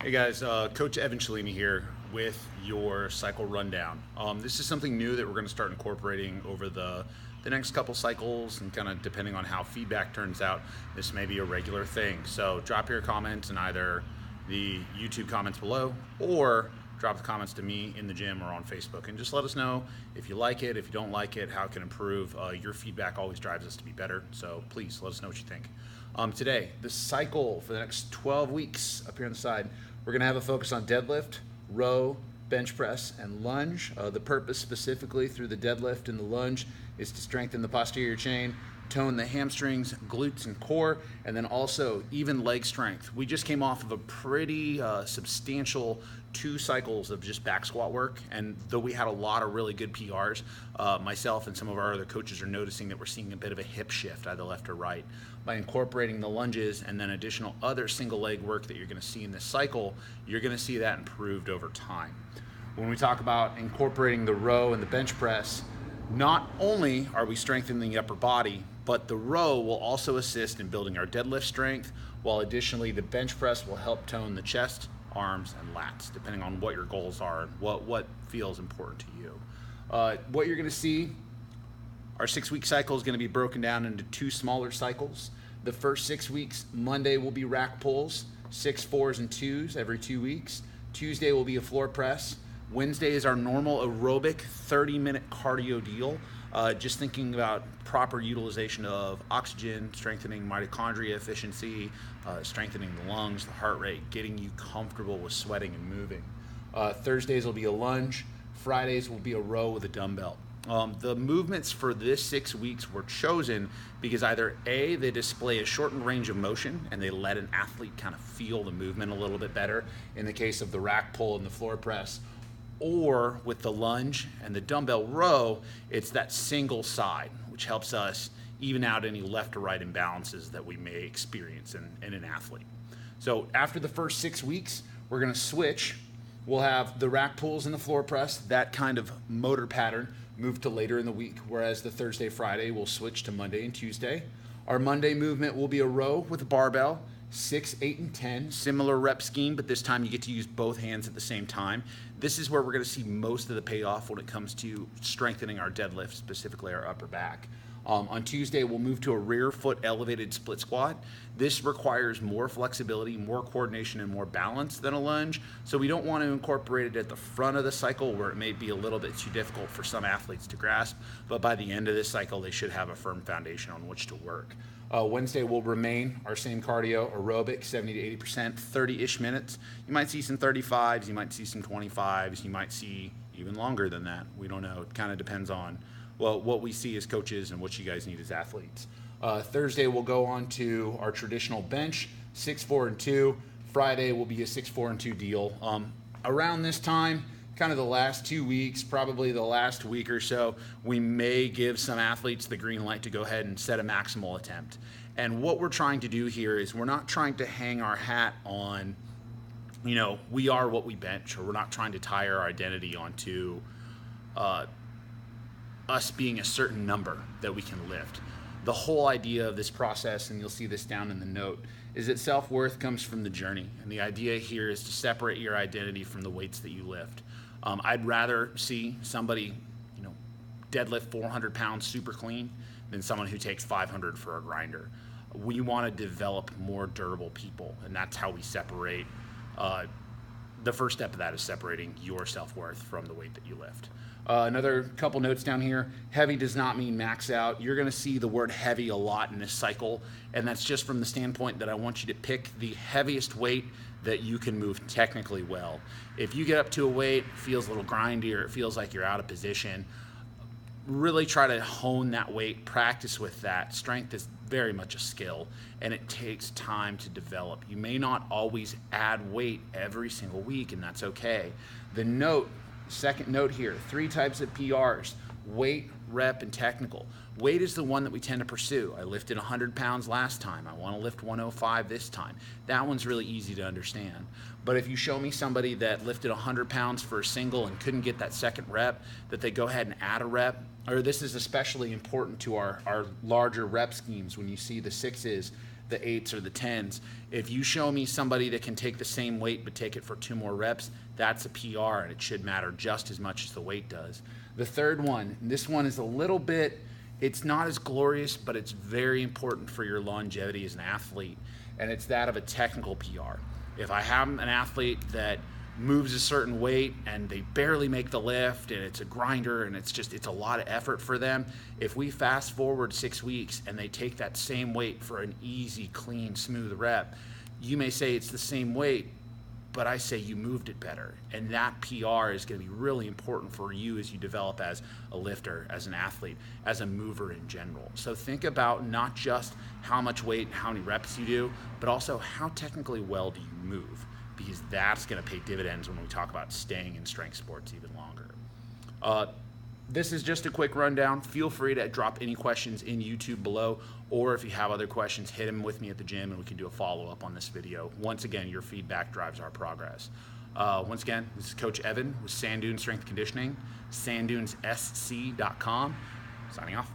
Hey guys, Coach Evan Cellini here with your cycle rundown. This is something new that we're going to start incorporating over the next couple cycles, and kind of depending on how feedback turns out, this may be a regular thing. So drop your comments in either the YouTube comments below or drop the comments to me in the gym or on Facebook, and just let us know if you like it, if you don't like it, how it can improve. Your feedback always drives us to be better, so please let us know what you think. Today, the cycle for the next 12 weeks up here on the side, we're going to have a focus on deadlift, row, bench press, and lunge. The purpose specifically through the deadlift and the lunge is to strengthen the posterior chain, tone the hamstrings, glutes, and core, and then also even leg strength. We just came off of a pretty substantial 2 cycles of just back squat work, and though we had a lot of really good PRs, myself and some of our other coaches are noticing that we're seeing a bit of a hip shift either left or right. By incorporating the lunges and then additional other single leg work that you're going to see in this cycle, you're going to see that improved over time. When we talk about incorporating the row and the bench press, not only are we strengthening the upper body, but the row will also assist in building our deadlift strength, while additionally the bench press will help tone the chest, arms, and lats, depending on what your goals are and what feels important to you. What you're going to see, our 6-week cycle is going to be broken down into 2 smaller cycles. The first 6 weeks, Monday will be rack pulls, 6 4s and 2s every 2 weeks. Tuesday will be a floor press. Wednesday is our normal aerobic 30-minute cardio deal. Just thinking about proper utilization of oxygen, strengthening mitochondria efficiency, strengthening the lungs, the heart rate, getting you comfortable with sweating and moving. Thursdays will be a lunge. Fridays will be a row with a dumbbell. The movements for this 6 weeks were chosen because either A, they display a shortened range of motion and they let an athlete kind of feel the movement a little bit better in the case of the rack pull and the floor press, or with the lunge and the dumbbell row, it's that single side, which helps us even out any left or right imbalances that we may experience in an athlete. So after the first 6 weeks, we're going to switch. We'll have the rack pulls and the floor press, that kind of motor pattern, move to later in the week, whereas the Thursday, Friday will switch to Monday and Tuesday. Our Monday movement will be a row with a barbell, 6, 8, and 10, similar rep scheme, but this time you get to use both hands at the same time. This is where we're going to see most of the payoff when it comes to strengthening our deadlift, specifically our upper back. On Tuesday, we'll move to a rear foot elevated split squat. This requires more flexibility, more coordination, and more balance than a lunge. So we don't want to incorporate it at the front of the cycle where it may be a little bit too difficult for some athletes to grasp. But by the end of this cycle, they should have a firm foundation on which to work. Wednesday will remain our same cardio, aerobic, 70 to 80%, 30-ish minutes. You might see some 35s, you might see some 25s, you might see even longer than that. We don't know. It kind of depends on what we see as coaches and what you guys need as athletes. Thursday we'll go on to our traditional bench, 6, 4, and 2. Friday will be a 6, 4, and 2 deal. Around this time, kind of the last 2 weeks, probably the last week or so, we may give some athletes the green light to go ahead and set a maximal attempt. And what we're trying to do here is we're not trying to hang our hat on, we are what we bench, or we're not trying to tie our identity onto us being a certain number that we can lift. The whole idea of this process, and you'll see this down in the note, is that self-worth comes from the journey. And the idea here is to separate your identity from the weights that you lift. I'd rather see somebody, deadlift 400 pounds super clean than someone who takes 500 for a grinder. We want to develop more durable people, and that's how we separate. The first step of that is separating your self-worth from the weight that you lift. Another couple notes down here. Heavy does not mean max out. You're going to see the word heavy a lot in this cycle, and that's just from the standpoint that I want you to pick the heaviest weight that you can move technically well. If you get up to a weight, it feels a little grindy, or it feels like you're out of position, really try to hone that weight, practice with that. Strength is very much a skill, and it takes time to develop. You may not always add weight every single week, and that's okay. The second note here, 3 types of PRs: weight, rep and technical. Weight is the one that we tend to pursue. I lifted 100 pounds last time. I want to lift 105 this time. That one's really easy to understand. But if you show me somebody that lifted 100 pounds for a single and couldn't get that second rep, that they go ahead and add a rep, or this is especially important to our larger rep schemes when you see the 6s, the 8s, or the 10s. If you show me somebody that can take the same weight but take it for 2 more reps, that's a PR, and it should matter just as much as the weight does. The third one, and this one is a little bit, it's not as glorious, but it's very important for your longevity as an athlete, and it's that of a technical PR. If I have an athlete that moves a certain weight and they barely make the lift and it's a grinder and it's a lot of effort for them, if we fast forward 6 weeks and they take that same weight for an easy, clean, smooth rep, you may say it's the same weight, but I say you moved it better. And that PR is going to be really important for you as you develop as a lifter, as an athlete, as a mover in general. So think about not just how much weight and how many reps you do, but also how technically well do you move, because that's going to pay dividends when we talk about staying in strength sports even longer. This is just a quick rundown. Feel free to drop any questions in YouTube below, or if you have other questions, hit them with me at the gym and we can do a follow-up on this video. Once again, your feedback drives our progress. Once again, this is Coach Evan with Sand Dunes Strength Conditioning, sanddunesSC.com, signing off.